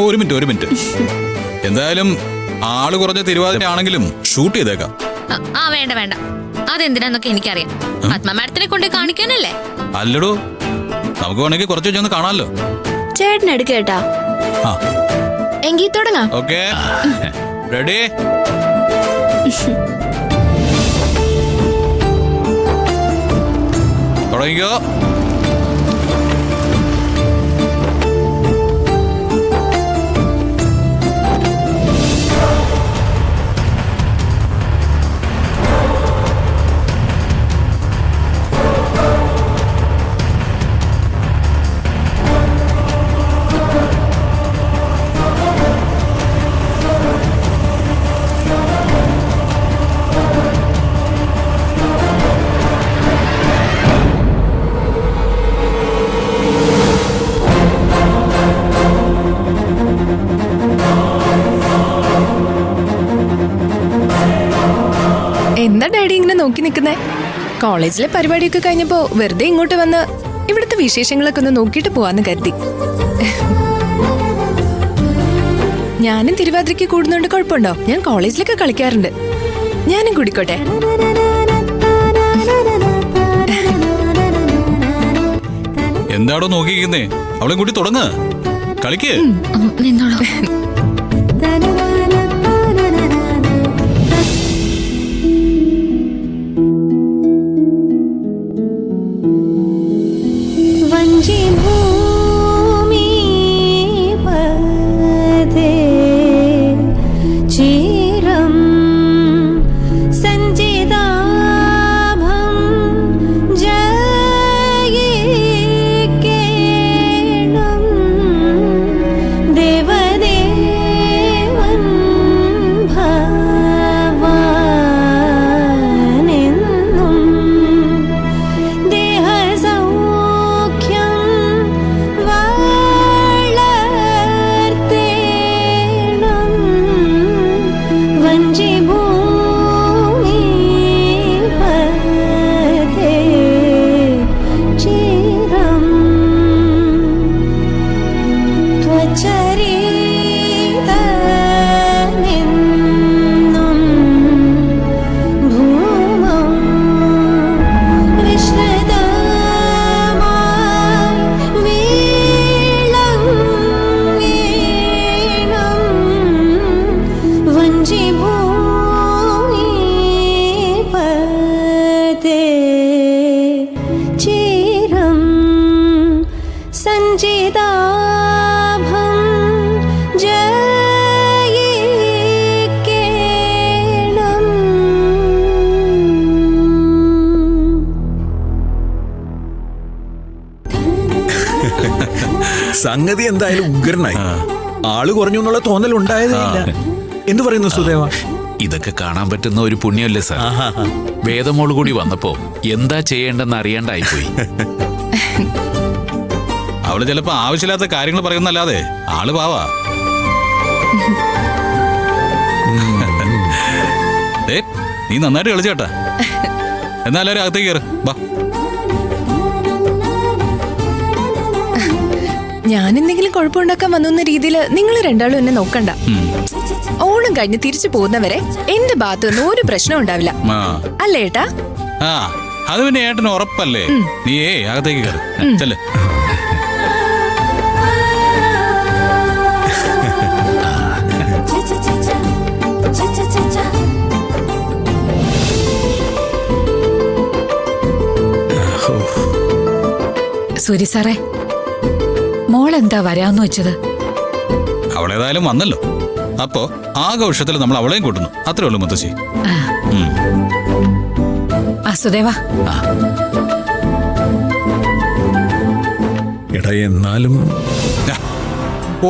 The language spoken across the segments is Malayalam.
ഒരു മിനിറ്റ്. എന്തായാലും ആള് കുറഞ്ഞ തിരുവാതിര ആണെങ്കിലും ഷൂട്ട് ചെയ്തേക്കാം. വേണ്ട, അതെന്തിനാന്നൊക്കെ എനിക്കറിയാം. പത്മ മാഡത്തിനെ കൊണ്ട് കാണിക്കാനല്ലേ. അല്ലടോ, നമുക്ക് വേണമെങ്കിൽ കുറച്ച് വെച്ചൊന്ന് കാണാമല്ലോ. ചേട്ടൻ എടുക്കേട്ടാ. എങ്കിൽ തുടങ്ങാം. Okay, ready? തുടങ്ങിക്കോ. എന്താ ഡാഡി ഇങ്ങനെ നോക്കി നിൽക്കുന്നേ? കോളേജിലെ പരിപാടിയൊക്കെ കഴിഞ്ഞപ്പോ വെറുതെ ഇങ്ങോട്ട് വന്ന് ഇവിടുത്തെ വിശേഷങ്ങളൊക്കെ ഒന്ന് നോക്കിയിട്ട് പോവാന്ന് കരുതി. ഞാനും തിരുവാതിരയ്ക്ക് കൂടുന്നോണ്ട് കുഴപ്പമുണ്ടോ? ഞാൻ കോളേജിലൊക്കെ കളിക്കാറുണ്ട്. ഞാനും കൂടിക്കോട്ടെ. എന്താടോ നോക്കിയിരിക്കുന്നേ? അവളെ കൂട്ടി തുടങ്ങ, കളിക്ക്. നിന്നോളൂ. സംഗതി എന്തായാലും ഉഗ്രനായി. ആള് കുറഞ്ഞു എന്നുള്ള തോന്നൽ ഉണ്ടായതില്ല. എന്തു പറയുന്നു സുദേവ? ഇതൊക്കെ കാണാൻ പറ്റുന്ന ഒരു പുണ്യമല്ലേ സാർ? വേദമോള് കൂടി വന്നപ്പോ എന്താ ചെയ്യേണ്ടെന്ന് അറിയാണ്ടായിപ്പോയി. അവള് ചിലപ്പോ ആവശ്യമില്ലാത്ത കാര്യങ്ങൾ പറയുന്നല്ലാതെ ആള് പാവാ. നീ നന്നായിട്ട് കളിച്ചേട്ടാ. എന്നാലും അകത്തേക്ക് കയറ്, വാ. ഞാൻ എന്തെങ്കിലും കുഴപ്പമുണ്ടാക്കാൻ വന്ന രീതിയിൽ നിങ്ങൾ രണ്ടാളും എന്നെ നോക്കണ്ട. ഓണം കഴിഞ്ഞ് തിരിച്ചു പോകുന്നവരെ എന്റെ ഭാഗത്തുനിന്ന് ഒരു പ്രശ്നം ഉണ്ടാവില്ല, അല്ലേ ഏട്ടാ? അത് പിന്നെ ഏട്ടന് ഉറപ്പല്ലേ? നീ അകത്തേക്ക് കയറ്, ചെല്ല്. സൂര്യ സാറേ, മോളെന്താ വരാന്ന് വെച്ചത്? അവളേതായാലും വന്നല്ലോ, അപ്പോ ആഘോഷത്തിൽ നമ്മൾ അവളെയും കൂട്ടുന്നു, അത്രേ ഉള്ളൂ മുത്തശ്ശി. സുദേവാ, എടാ എന്നാലും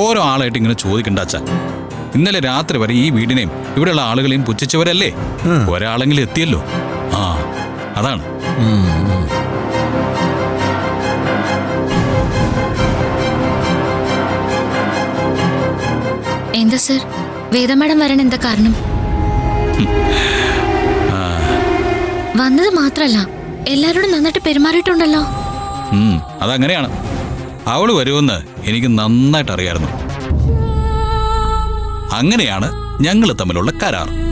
ഓരോ ആളായിട്ട് ഇങ്ങനെ ചോദിക്കണ്ട അച്ഛാ. ഇന്നലെ രാത്രി വരെ ഈ വീടിനെയും ഇവിടെയുള്ള ആളുകളെയും പുച്ഛിച്ചവരല്ലേ? ഒരാളെങ്കിലും എത്തിയല്ലോ. അതാണ്. എന്താ സർ, വേദ മാഡം വരാൻ എന്താ കാരണം? വന്നത് മാത്രല്ല, എല്ലാരോടും നന്നായിട്ട് അതങ്ങനെയാണ്. അവള് വരുമെന്ന് എനിക്ക് നന്നായിട്ട് അറിയായിരുന്നു. അങ്ങനെയാണ് ഞങ്ങൾ തമ്മിലുള്ള കരാർ.